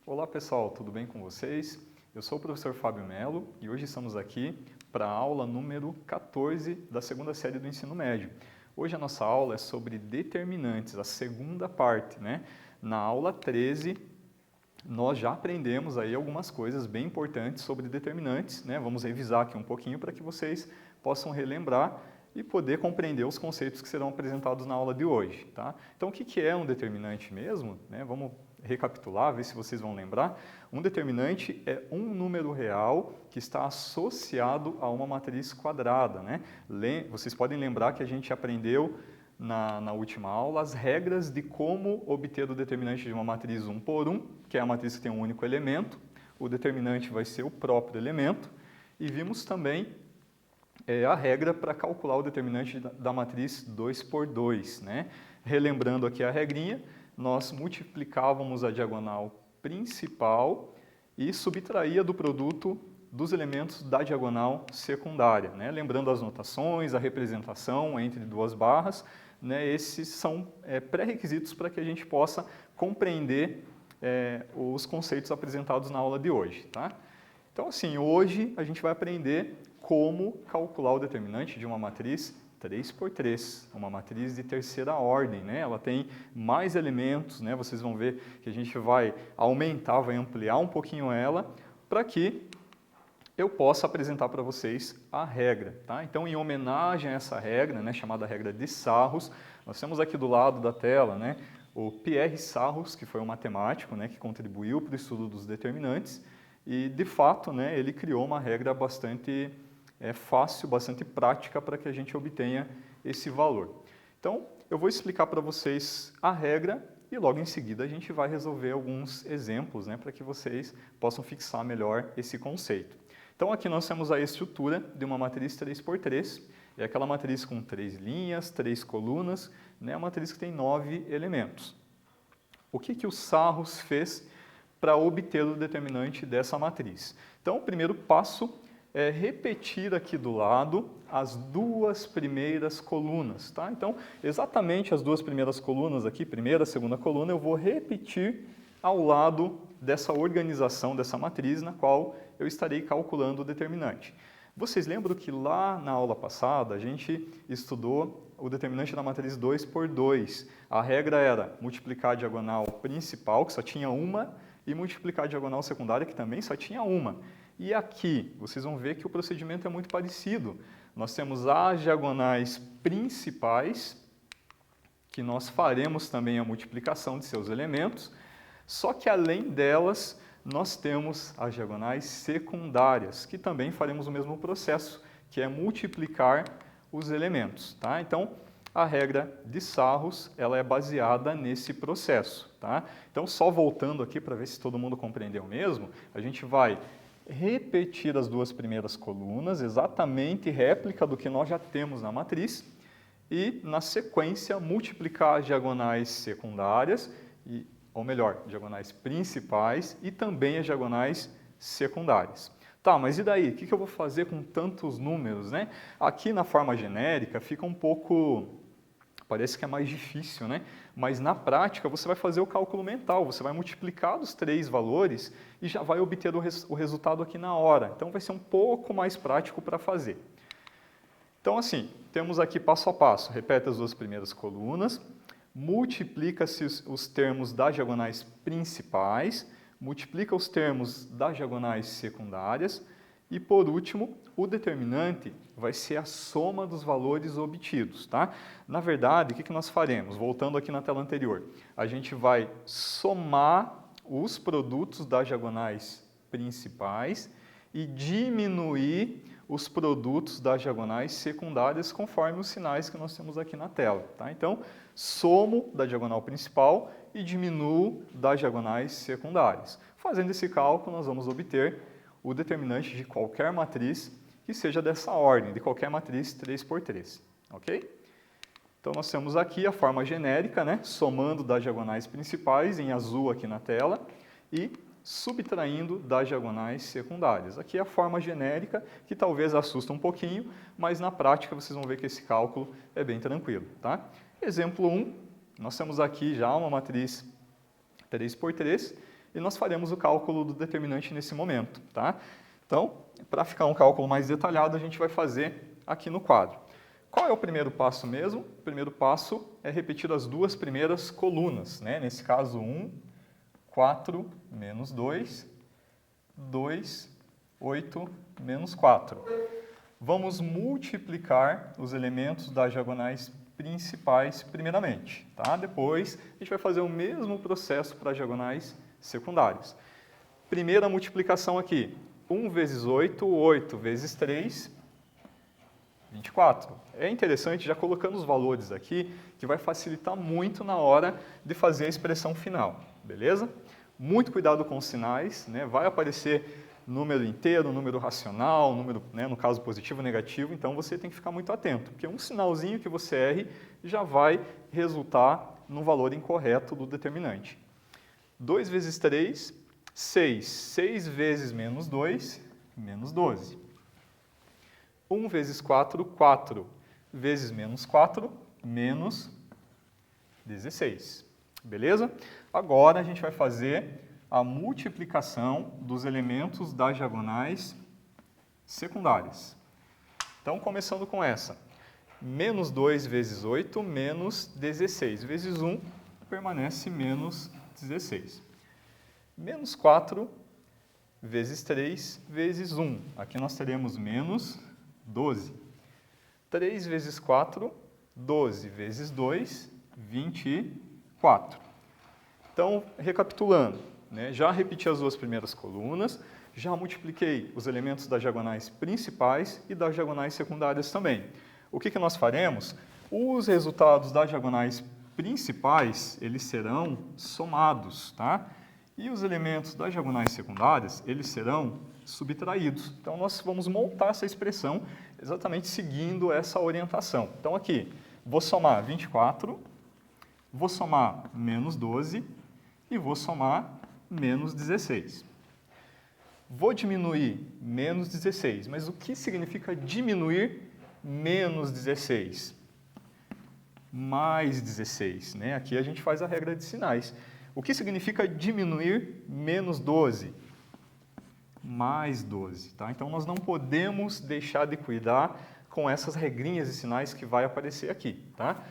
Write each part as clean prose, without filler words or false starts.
Olá pessoal, tudo bem com vocês? Eu sou o professor Fábio Melo e hoje estamos aqui para a aula número 14 da segunda série do ensino médio. Hoje a nossa aula é sobre determinantes, a segunda parte, né? Na aula 13, nós já aprendemos aí algumas coisas bem importantes sobre determinantes, né? Vamos revisar aqui um pouquinho para que vocês possam relembrar e poder compreender os conceitos que serão apresentados na aula de hoje, tá? Então, o que é um determinante mesmo, né? Vamos recapitular, ver se vocês vão lembrar. Um determinante é um número real que está associado a uma matriz quadrada, né? Vocês podem lembrar que a gente aprendeu na última aula as regras de como obter o determinante de uma matriz 1 por 1, que é a matriz que tem um único elemento. O determinante vai ser o próprio elemento. E vimos também a regra para calcular o determinante da matriz 2 por 2, né? Relembrando aqui a regrinha, nós multiplicávamos a diagonal principal e subtraía do produto dos elementos da diagonal secundária, né? Lembrando as notações, a representação entre duas barras, né? Esses são pré-requisitos para que a gente possa compreender os conceitos apresentados na aula de hoje, tá? Então, assim, hoje a gente vai aprender como calcular o determinante de uma matriz 3 por 3, uma matriz de terceira ordem, né? Ela tem mais elementos, né? Vocês vão ver que a gente vai aumentar, vai ampliar um pouquinho ela, para que eu possa apresentar para vocês a regra, tá? Então, em homenagem a essa regra, né, chamada regra de Sarrus, nós temos aqui do lado da tela, né, o Pierre Sarrus, que foi um matemático, né, que contribuiu para o estudo dos determinantes, e, de fato, né, ele criou uma regra bastante fácil, bastante prática para que a gente obtenha esse valor. Então, eu vou explicar para vocês a regra e logo em seguida a gente vai resolver alguns exemplos, né, para que vocês possam fixar melhor esse conceito. Então, aqui nós temos a estrutura de uma matriz 3 por 3, é aquela matriz com 3 linhas, 3 colunas, né, a matriz que tem 9 elementos. O que o Sarrus fez para obter o determinante dessa matriz? Então, o primeiro passo é repetir aqui do lado as duas primeiras colunas, tá? Então, exatamente as duas primeiras colunas aqui, primeira, segunda coluna, eu vou repetir ao lado dessa organização, dessa matriz, na qual eu estarei calculando o determinante. Vocês lembram que lá na aula passada a gente estudou o determinante da matriz 2 por 2. A regra era multiplicar a diagonal principal, que só tinha uma, e multiplicar a diagonal secundária, que também só tinha uma. E aqui, vocês vão ver que o procedimento é muito parecido. Nós temos as diagonais principais, que nós faremos também a multiplicação de seus elementos, só que além delas, nós temos as diagonais secundárias, que também faremos o mesmo processo, que é multiplicar os elementos, tá? Então, a regra de Sarrus, ela é baseada nesse processo, tá? Então, só voltando aqui para ver se todo mundo compreendeu mesmo, a gente vai repetir as duas primeiras colunas, exatamente réplica do que nós já temos na matriz, e, na sequência, multiplicar as diagonais secundárias, ou melhor, diagonais principais e também as diagonais secundárias. Tá, mas e daí? O que eu vou fazer com tantos números, né? Aqui na forma genérica fica um pouco... parece que é mais difícil, né? Mas na prática você vai fazer o cálculo mental, você vai multiplicar os três valores e já vai obter o resultado aqui na hora. Então vai ser um pouco mais prático para fazer. Então assim, temos aqui passo a passo, repete as duas primeiras colunas, multiplica-se os termos das diagonais principais, multiplica os termos das diagonais secundárias e, por último, o determinante vai ser a soma dos valores obtidos, tá? Na verdade, o que nós faremos? Voltando aqui na tela anterior, a gente vai somar os produtos das diagonais principais e diminuir os produtos das diagonais secundárias conforme os sinais que nós temos aqui na tela, tá? Então, somo da diagonal principal e diminuo das diagonais secundárias. Fazendo esse cálculo, nós vamos obter o determinante de qualquer matriz que seja dessa ordem, de qualquer matriz 3 por 3, ok? Então, nós temos aqui a forma genérica, né? Somando das diagonais principais, em azul aqui na tela, e subtraindo das diagonais secundárias. Aqui é a forma genérica, que talvez assusta um pouquinho, mas na prática vocês vão ver que esse cálculo é bem tranquilo. Tá? Exemplo 1, nós temos aqui já uma matriz 3 por 3, e nós faremos o cálculo do determinante nesse momento. Tá? Então, para ficar um cálculo mais detalhado, a gente vai fazer aqui no quadro. Qual é o primeiro passo mesmo? O primeiro passo é repetir as duas primeiras colunas, né? Nesse caso, 1, 4 menos 2, 2, 8 menos 4. Vamos multiplicar os elementos das diagonais principais primeiramente, tá? Depois, a gente vai fazer o mesmo processo para as diagonais secundárias. Primeira multiplicação aqui, 1 vezes 8, 8 vezes 3, 24. É interessante, já colocando os valores aqui, que vai facilitar muito na hora de fazer a expressão final, beleza? Muito cuidado com os sinais, né? Vai aparecer número inteiro, número racional, número, né, no caso positivo ou negativo, então você tem que ficar muito atento, porque um sinalzinho que você erre já vai resultar no valor incorreto do determinante. 2 vezes 3, 6. 6 vezes menos 2, menos 12. 1 vezes 4, 4 vezes menos 4, menos 16. Beleza? Agora a gente vai fazer a multiplicação dos elementos das diagonais secundárias. Então, começando com essa. Menos 2 vezes 8, menos 16. Vezes 1, permanece menos 16. Menos 4 vezes 3, vezes 1. Aqui nós teremos menos 12. 3 vezes 4, 12 vezes 2, 24. Então, recapitulando, né, já repeti as duas primeiras colunas, já multipliquei os elementos das diagonais principais e das diagonais secundárias também. O que nós faremos? Os resultados das diagonais principais, eles serão somados, tá? E os elementos das diagonais secundárias, eles serão subtraídos. Então, nós vamos montar essa expressão exatamente seguindo essa orientação. Então, aqui, vou somar 24, vou somar menos 12 e vou somar menos 16. Vou diminuir menos 16, mas o que significa diminuir menos 16? Mais 16, né? Aqui a gente faz a regra de sinais. O que significa diminuir menos 12? Mais 12, tá? Então, nós não podemos deixar de cuidar com essas regrinhas e sinais que vai aparecer aqui, tá?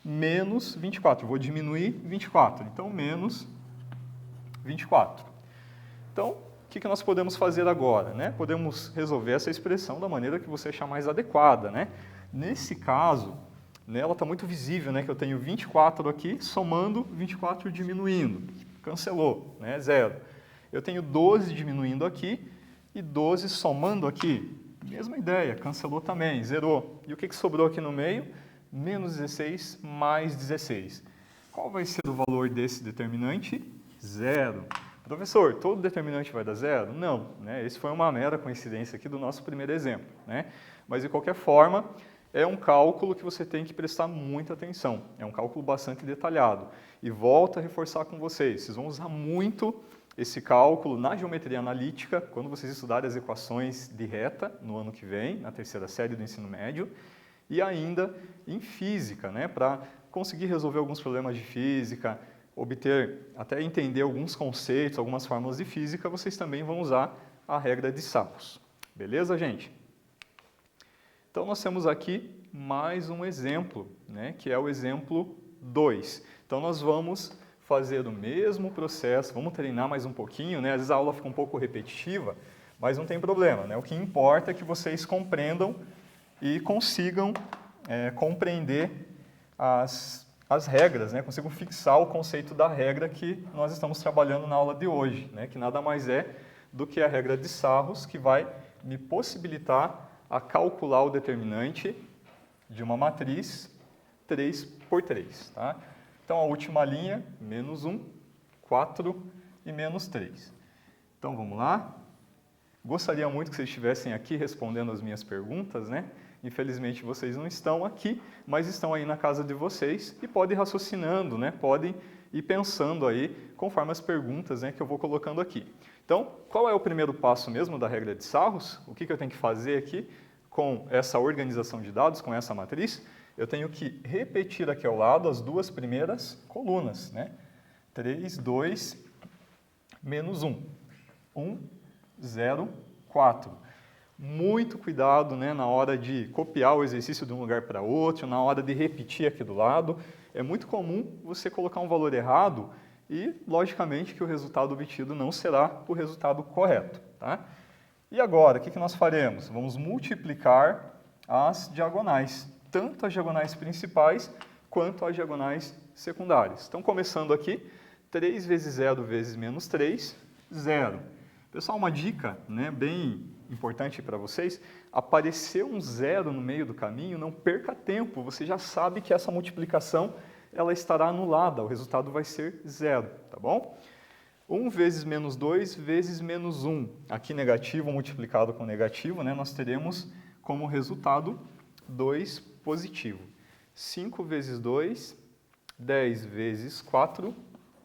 Menos 24, vou diminuir 24, então menos 24. Então, o que nós podemos fazer agora, né? Podemos resolver essa expressão da maneira que você achar mais adequada, né? Nesse caso, né, ela está muito visível, né? Que eu tenho 24 aqui, somando 24 diminuindo, cancelou, né? 0. Eu tenho 12 diminuindo aqui e 12 somando aqui. Mesma ideia, cancelou também, zerou. E o que sobrou aqui no meio? Menos 16 mais 16. Qual vai ser o valor desse determinante? 0. Professor, todo determinante vai dar 0? Não, né? Esse foi uma mera coincidência aqui do nosso primeiro exemplo, né? Mas, de qualquer forma, é um cálculo que você tem que prestar muita atenção. É um cálculo bastante detalhado. E volto a reforçar com vocês, vocês vão usar muito esse cálculo na geometria analítica, quando vocês estudarem as equações de reta no ano que vem, na terceira série do ensino médio, e ainda em física, né, para conseguir resolver alguns problemas de física, obter, até entender alguns conceitos, algumas fórmulas de física, vocês também vão usar a regra de Sapos. Beleza, gente? Então, nós temos aqui mais um exemplo, né, que é o exemplo 2. Então, nós vamos fazer o mesmo processo, vamos treinar mais um pouquinho, né? Às vezes a aula fica um pouco repetitiva, mas não tem problema, né? O que importa é que vocês compreendam e consigam compreender as regras, né? Consigam fixar o conceito da regra que nós estamos trabalhando na aula de hoje, né? Que nada mais é do que a regra de Sarros, que vai me possibilitar a calcular o determinante de uma matriz 3 por 3, tá? Então, a última linha, menos 1, 4 e menos 3. Então, vamos lá. Gostaria muito que vocês estivessem aqui respondendo as minhas perguntas, né? Infelizmente vocês não estão aqui, mas estão aí na casa de vocês e podem ir raciocinando, né? Podem ir pensando aí conforme as perguntas, né, que eu vou colocando aqui. Então, qual é o primeiro passo mesmo da regra de Sarros? O que eu tenho que fazer aqui com essa organização de dados, com essa matriz? Eu tenho que repetir aqui ao lado as duas primeiras colunas, né? 3, 2, menos 1. 1, 0, 4. Muito cuidado, né, na hora de copiar o exercício de um lugar para outro, na hora de repetir aqui do lado. É muito comum você colocar um valor errado e, logicamente, que o resultado obtido não será o resultado correto. Tá? E agora, o que nós faremos? Vamos multiplicar as diagonais, tanto as diagonais principais quanto as diagonais secundárias. Então, começando aqui, 3 vezes 0 vezes menos 3, 0. Pessoal, uma dica, né, bem importante para vocês, aparecer um zero no meio do caminho, não perca tempo, você já sabe que essa multiplicação ela estará anulada, o resultado vai ser 0, tá bom? 1 vezes menos 2 vezes menos 1, aqui negativo multiplicado com negativo, né, nós teremos como resultado 2 positivo. 5 vezes 2, 10 vezes 4,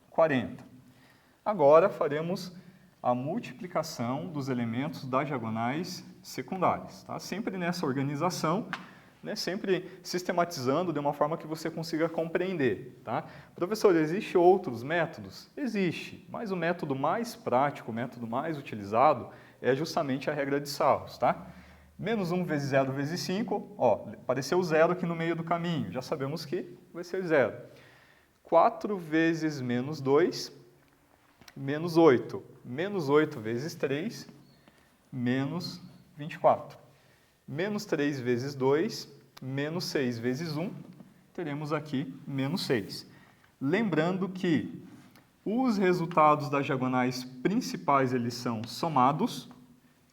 40. Agora faremos a multiplicação dos elementos das diagonais secundárias. Tá? Sempre nessa organização, né? Sempre sistematizando de uma forma que você consiga compreender. Tá? Professor, existem outros métodos? Existe, mas o método mais prático, o método mais utilizado é justamente a regra de Sarros. Tá? Menos 1 vezes 0 vezes 5, ó, apareceu 0 aqui no meio do caminho, já sabemos que vai ser 0. 4 vezes menos 2, menos 8. Menos 8 vezes 3, menos 24. Menos 3 vezes 2, menos 6 vezes 1, teremos aqui menos 6. Lembrando que os resultados das diagonais principais eles são somados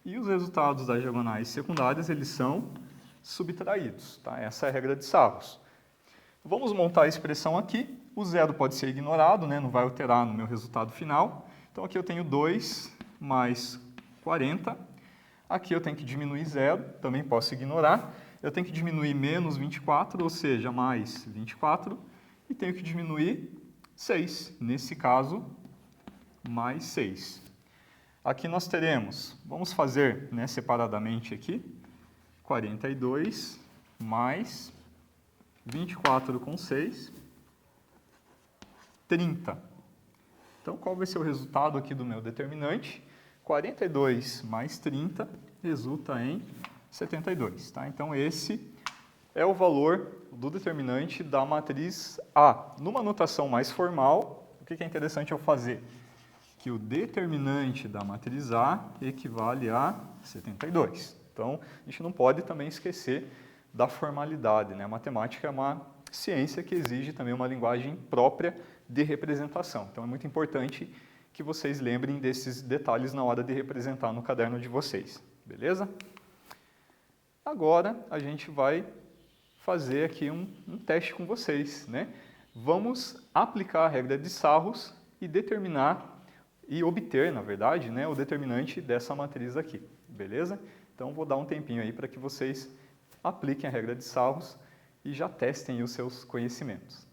e os resultados das diagonais secundárias eles são subtraídos. Tá? Essa é a regra de Sarros. Vamos montar a expressão aqui. O zero pode ser ignorado, né? Não vai alterar no meu resultado final. Então, aqui eu tenho 2 mais 40. Aqui eu tenho que diminuir 0, também posso ignorar. Eu tenho que diminuir menos 24, ou seja, mais 24. E tenho que diminuir 6, nesse caso, mais 6. Aqui nós teremos, vamos fazer, né, separadamente aqui, 42 mais 24 com 6, 30. Então, qual vai ser o resultado aqui do meu determinante? 42 mais 30 resulta em 72. Tá? Então, esse é o valor do determinante da matriz A. Numa notação mais formal, o que é interessante eu fazer? Que o determinante da matriz A equivale a 72. Então, a gente não pode também esquecer da formalidade, né? A matemática é uma ciência que exige também uma linguagem própria de representação. Então, é muito importante que vocês lembrem desses detalhes na hora de representar no caderno de vocês, beleza? Agora, a gente vai fazer aqui um teste com vocês, né? Vamos aplicar a regra de Sarros e determinar e obter, na verdade, né, o determinante dessa matriz aqui, beleza? Então, vou dar um tempinho aí para que vocês apliquem a regra de Sarros e já testem os seus conhecimentos.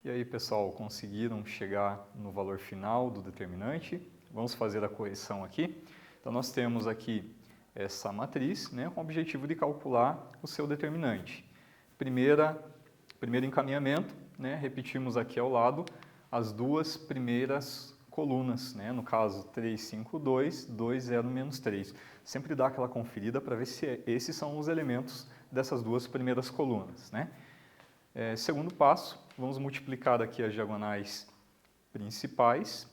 E aí, pessoal, conseguiram chegar no valor final do determinante? Vamos fazer a correção aqui. Então, nós temos aqui essa matriz, né, com o objetivo de calcular o seu determinante. Primeiro encaminhamento, né, repetimos aqui ao lado as duas primeiras colunas, né, no caso 3, 5, 2, 2, 0, menos 3. Sempre dá aquela conferida para ver se esses são os elementos dessas duas primeiras colunas, né? Segundo passo, vamos multiplicar aqui as diagonais principais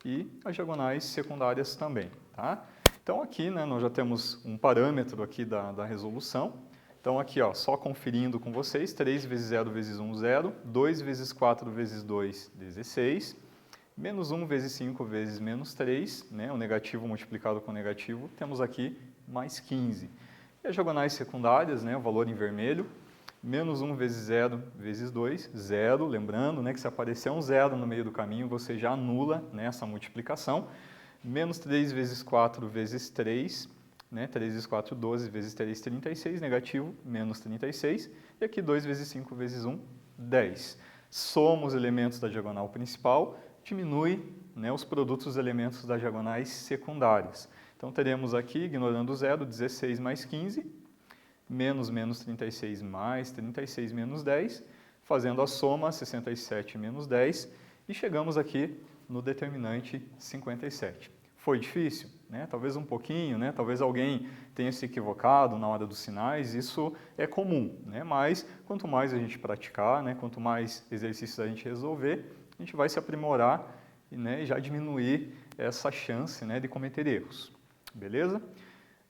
e as diagonais secundárias também, tá? Então aqui, né, nós já temos um parâmetro aqui da resolução. Então aqui, ó, só conferindo com vocês, 3 vezes 0 vezes 1, 0, 2 vezes 4 vezes 2, 16, menos 1 vezes 5 vezes menos 3, né, o negativo multiplicado com o negativo, temos aqui mais 15. E as diagonais secundárias, né, o valor em vermelho, menos 1 vezes 0 vezes 2, 0, lembrando, né, que se aparecer um 0 no meio do caminho, você já anula, né, essa multiplicação. Menos 3 vezes 4 vezes 3, né, 3 vezes 4, 12, vezes 3, 36, negativo, menos 36. E aqui 2 vezes 5 vezes 1, 10. Soma os elementos da diagonal principal, diminui, né, os produtos dos elementos das diagonais secundárias. Então teremos aqui, ignorando o 0, 16 mais 15, menos 36 mais 36 menos 10, fazendo a soma 67 menos 10 e chegamos aqui no determinante 57. Foi difícil? Né? Talvez um pouquinho, né? Talvez alguém tenha se equivocado na hora dos sinais, isso é comum, né? Mas quanto mais a gente praticar, né? Quanto mais exercícios a gente resolver, a gente vai se aprimorar, né? E já diminuir essa chance, né, de cometer erros. Beleza?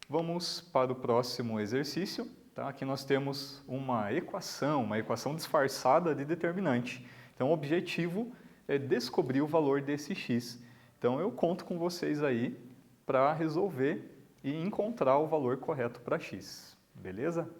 Vamos para o próximo exercício. Tá? Aqui nós temos uma equação disfarçada de determinante. Então, o objetivo é descobrir o valor desse x. Então, eu conto com vocês aí para resolver e encontrar o valor correto para x. Beleza?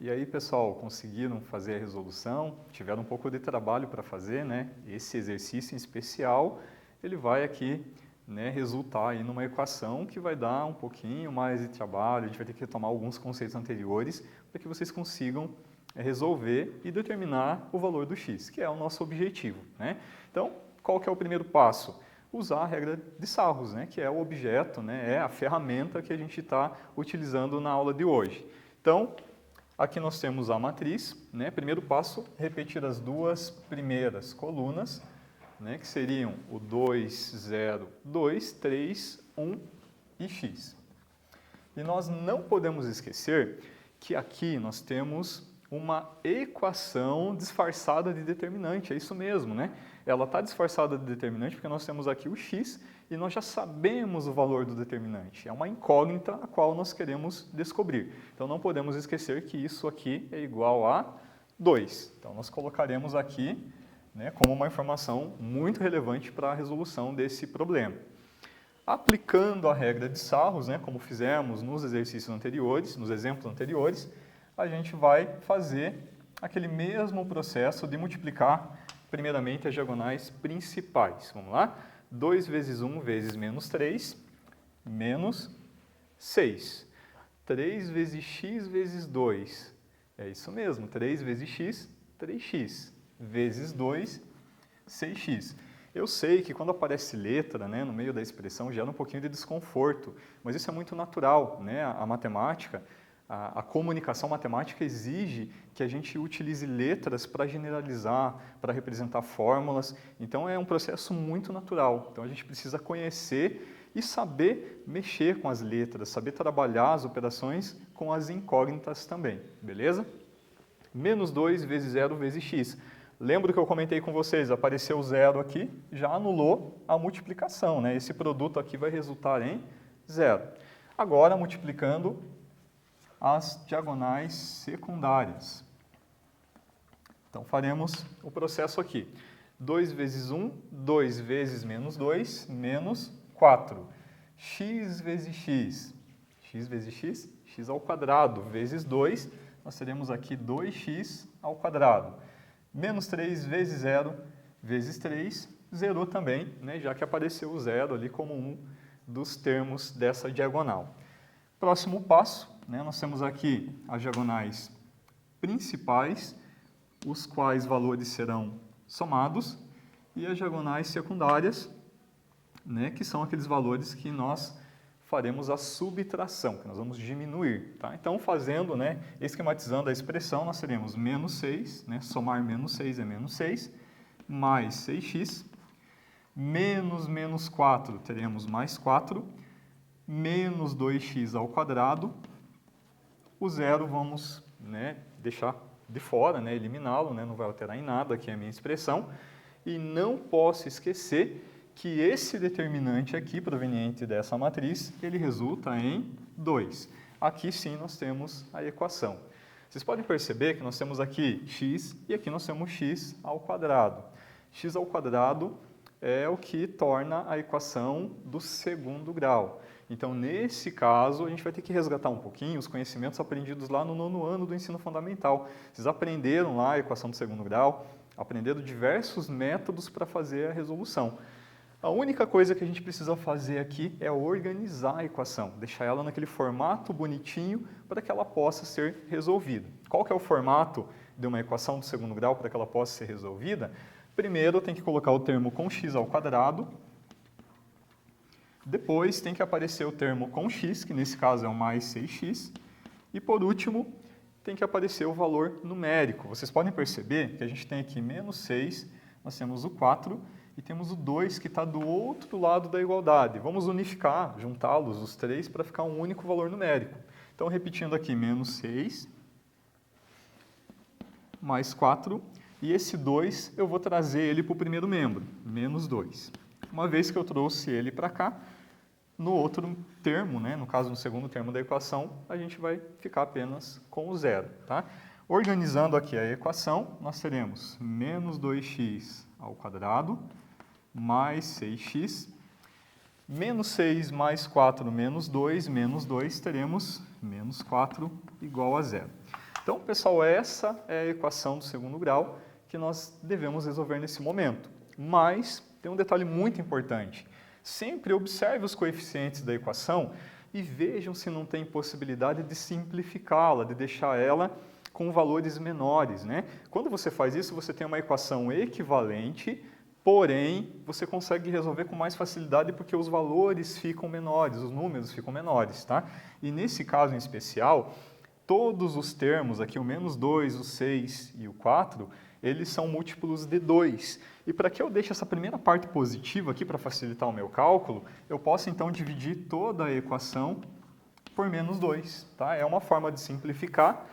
E aí, pessoal, conseguiram fazer a resolução? Tiveram um pouco de trabalho para fazer, né? Esse exercício em especial, ele vai aqui, né, resultar aí numa equação que vai dar um pouquinho mais de trabalho. A gente vai ter que retomar alguns conceitos anteriores para que vocês consigam resolver e determinar o valor do x, que é o nosso objetivo, né? Então, qual que é o primeiro passo? Usar a regra de Sarros, né, que é o objeto, né, é a ferramenta que a gente está utilizando na aula de hoje. Então, aqui nós temos a matriz, né? Primeiro passo, repetir as duas primeiras colunas, né? Que seriam o 2, 0, 2, 3, 1 e x. E nós não podemos esquecer que aqui nós temos uma equação disfarçada de determinante, é isso mesmo, né? Ela está disfarçada de determinante porque nós temos aqui o x e nós já sabemos o valor do determinante. É uma incógnita a qual nós queremos descobrir. Então não podemos esquecer que isso aqui é igual a 2. Então nós colocaremos aqui, né, como uma informação muito relevante para a resolução desse problema. Aplicando a regra de Sarros, né, como fizemos nos exercícios anteriores, nos exemplos anteriores, a gente vai fazer aquele mesmo processo de multiplicar primeiramente as diagonais principais. Vamos lá? 2 vezes 1 vezes menos 3, menos 6. 3 vezes x vezes 2. É isso mesmo, 3 vezes x, 3x. Vezes 2, 6x. Eu sei que quando aparece letra, né, no meio da expressão gera um pouquinho de desconforto, mas isso é muito natural, né? A matemática, a comunicação matemática exige que a gente utilize letras para generalizar, para representar fórmulas. Então é um processo muito natural. Então a gente precisa conhecer e saber mexer com as letras, saber trabalhar as operações com as incógnitas também, beleza? Menos 2 vezes 0 vezes x. Lembra que eu comentei com vocês, apareceu o zero aqui, já anulou a multiplicação, né? Esse produto aqui vai resultar em zero. Agora, multiplicando as diagonais secundárias. Então, faremos o processo aqui. 2 vezes 1, 2 vezes menos 2, menos 4. X vezes x, x vezes x, x ao quadrado, vezes 2, nós teremos aqui 2x ao quadrado. Menos 3 vezes 0 vezes 3, zerou também, né, já que apareceu o zero ali como um dos termos dessa diagonal. Próximo passo, né, nós temos aqui as diagonais principais, os quais valores serão somados, e as diagonais secundárias, né, que são aqueles valores que nós faremos a subtração, que nós vamos diminuir. Tá? Então, fazendo, né, esquematizando a expressão, nós teremos menos 6, né, somar menos 6 é menos 6, mais 6x, menos 4, teremos mais 4, menos 2x ao quadrado, o zero vamos, né, deixar de fora, né, eliminá-lo, né, não vai alterar em nada aqui a minha expressão, e não posso esquecer que esse determinante aqui, proveniente dessa matriz, ele resulta em 2. Aqui sim nós temos a equação. Vocês podem perceber que nós temos aqui x e aqui nós temos x ao quadrado. X ao quadrado é o que torna a equação do segundo grau. Então, nesse caso, a gente vai ter que resgatar um pouquinho os conhecimentos aprendidos lá no 9º ano do ensino fundamental. Vocês aprenderam lá a equação do segundo grau, aprenderam diversos métodos para fazer a resolução. A única coisa que a gente precisa fazer aqui é organizar a equação, deixar ela naquele formato bonitinho para que ela possa ser resolvida. Qual que é o formato de uma equação do segundo grau para que ela possa ser resolvida? Primeiro tem que colocar o termo com x ao quadrado, depois tem que aparecer o termo com x, que nesse caso é o mais 6x, e por último tem que aparecer o valor numérico. Vocês podem perceber que a gente tem aqui menos 6, nós temos o 4, e temos o 2 que está do outro lado da igualdade. Vamos unificar, juntá-los, os três, para ficar um único valor numérico. Então, repetindo aqui, menos 6, mais 4, e esse 2 eu vou trazer ele para o primeiro membro, menos 2. Uma vez que eu trouxe ele para cá, no outro termo, né, no caso no segundo termo da equação, a gente vai ficar apenas com o zero. Tá? Organizando aqui a equação, nós teremos menos 2x ao quadrado, mais 6x, menos 6 mais 4 menos 2, teremos menos 4 igual a zero. Então, pessoal, essa é a equação do segundo grau que nós devemos resolver nesse momento. Mas tem um detalhe muito importante. Sempre observe os coeficientes da equação e vejam se não tem possibilidade de simplificá-la, de deixar ela com valores menores, né? Quando você faz isso, você tem uma equação equivalente, porém, você consegue resolver com mais facilidade porque os valores ficam menores, os números ficam menores, tá? E nesse caso em especial, todos os termos aqui, o -2, o 6 e o 4, eles são múltiplos de 2. E para que eu deixe essa primeira parte positiva aqui para facilitar o meu cálculo, eu posso então dividir toda a equação por -2, tá? É uma forma de simplificar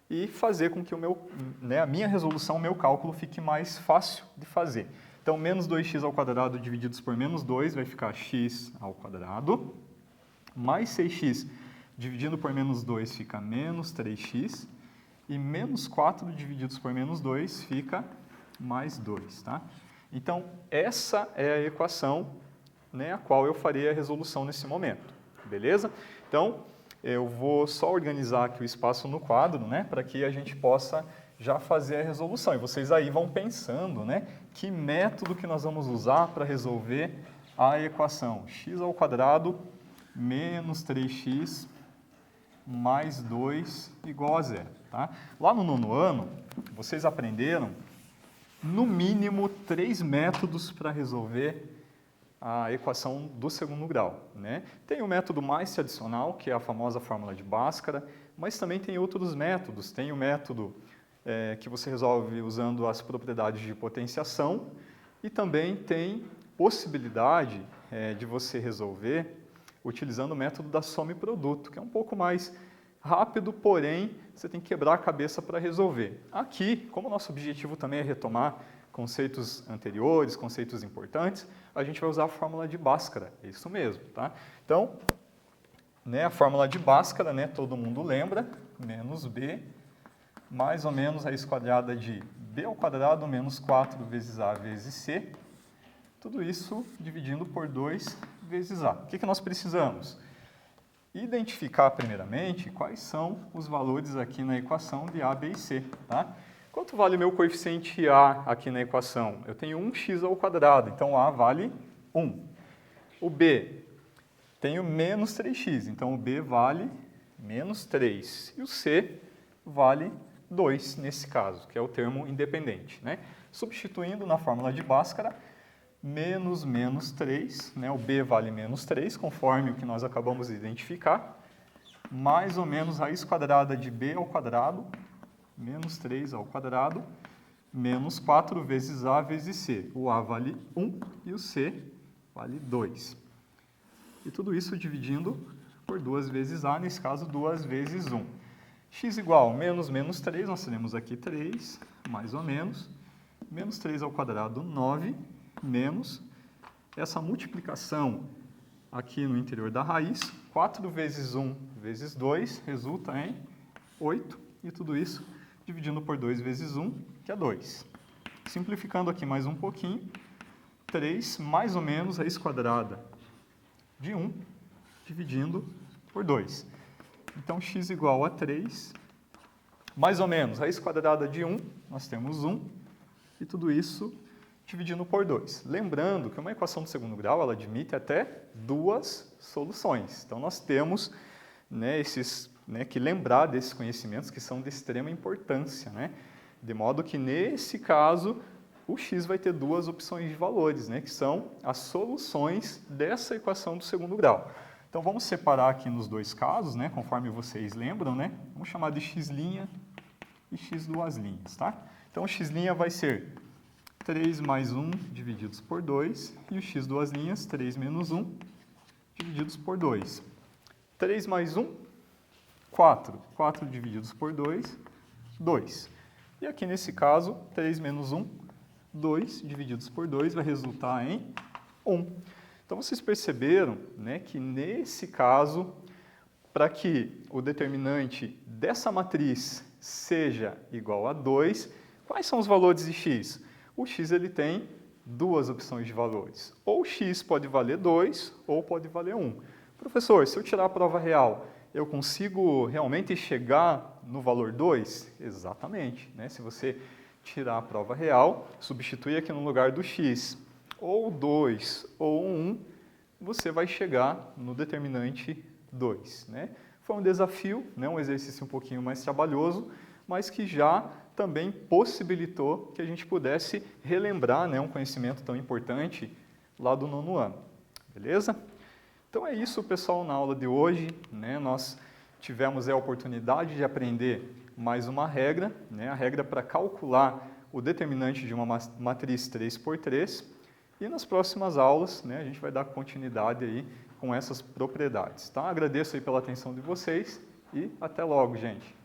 e fazer com que a minha resolução, o meu cálculo, fique mais fácil de fazer. Então, -2x² divididos por -2 vai ficar x², mais 6x dividindo por -2 fica -3x, e -4 divididos por -2 fica mais 2, tá? Então, essa é a equação, né, a qual eu farei a resolução nesse momento, beleza? Então, eu vou só organizar aqui o espaço no quadro, né, para que a gente possa já fazer a resolução. E vocês aí vão pensando, né, que método que nós vamos usar para resolver a equação x² menos 3x mais 2 igual a zero. Tá? Lá no 9º ano, vocês aprenderam, no mínimo, 3 métodos para resolver a equação do segundo grau, né? Tem o método mais tradicional, que é a famosa fórmula de Bhaskara, mas também tem outros métodos. Tem o método que você resolve usando as propriedades de potenciação e também tem possibilidade de você resolver utilizando o método da soma e produto, que é um pouco mais rápido, porém você tem que quebrar a cabeça para resolver. Aqui, como o nosso objetivo também é retomar conceitos anteriores, conceitos importantes, a gente vai usar a fórmula de Bhaskara, é isso mesmo, tá? Então, né, a fórmula de Bhaskara, né, todo mundo lembra, menos b, mais ou menos raiz quadrada de b² menos 4 vezes a vezes c, tudo isso dividindo por 2 vezes a. O que nós precisamos? Identificar primeiramente quais são os valores aqui na equação de a, b e c, tá? Quanto vale o meu coeficiente a aqui na equação? Eu tenho 1x², então a vale 1. O b, tenho menos 3x, então o b vale menos 3. E o c vale 2 nesse caso, que é o termo independente, né? Substituindo na fórmula de Bhaskara, menos 3, né? O b vale menos 3, conforme o que nós acabamos de identificar, mais ou menos raiz quadrada de b², menos 3² menos 4 vezes a vezes c. O a vale 1 e o c vale 2. E tudo isso dividindo por 2 vezes a, nesse caso 2 vezes 1. X igual menos 3, nós teremos aqui 3, mais ou menos, menos 3², 9, menos essa multiplicação aqui no interior da raiz, 4 vezes 1 vezes 2 resulta em 8, e tudo isso dividindo por 2 vezes 1, que é 2. Simplificando aqui mais um pouquinho, 3 mais ou menos raiz quadrada de 1, dividindo por 2. Então, x igual a 3, mais ou menos raiz quadrada de 1, nós temos 1, e tudo isso dividindo por 2. Lembrando que uma equação do segundo grau, ela admite até 2 soluções. Então, nós temos, né, que lembrar desses conhecimentos que são de extrema importância, né? De modo que, nesse caso, o x vai ter 2 opções de valores, né, que são as soluções dessa equação do segundo grau. Então, vamos separar aqui nos dois casos, né, conforme vocês lembram, né? Vamos chamar de x' e x duas linhas, tá? Então, o x' vai ser 3 mais 1 divididos por 2, e o x duas linhas, 3 menos 1 divididos por 2. 3 mais 1, 4. 4 divididos por 2, 2. E aqui nesse caso, 3 menos 1, 2 divididos por 2 vai resultar em 1. Então, vocês perceberam, né, que nesse caso, para que o determinante dessa matriz seja igual a 2, quais são os valores de x? O x ele tem 2 opções de valores. Ou x pode valer 2, ou pode valer 1. Professor, se eu tirar a prova real eu consigo realmente chegar no valor 2? Exatamente, né? Se você tirar a prova real, substituir aqui no lugar do x, ou 2 ou 1, você vai chegar no determinante 2, né? Foi um desafio, né? Um exercício um pouquinho mais trabalhoso, mas que já também possibilitou que a gente pudesse relembrar, né, um conhecimento tão importante lá do 9º ano, beleza? Então é isso, pessoal, na aula de hoje, né? Nós tivemos a oportunidade de aprender mais uma regra, né? A regra para calcular o determinante de uma matriz 3×3, e nas próximas aulas, né, a gente vai dar continuidade aí com essas propriedades, tá? Agradeço aí pela atenção de vocês e até logo, gente!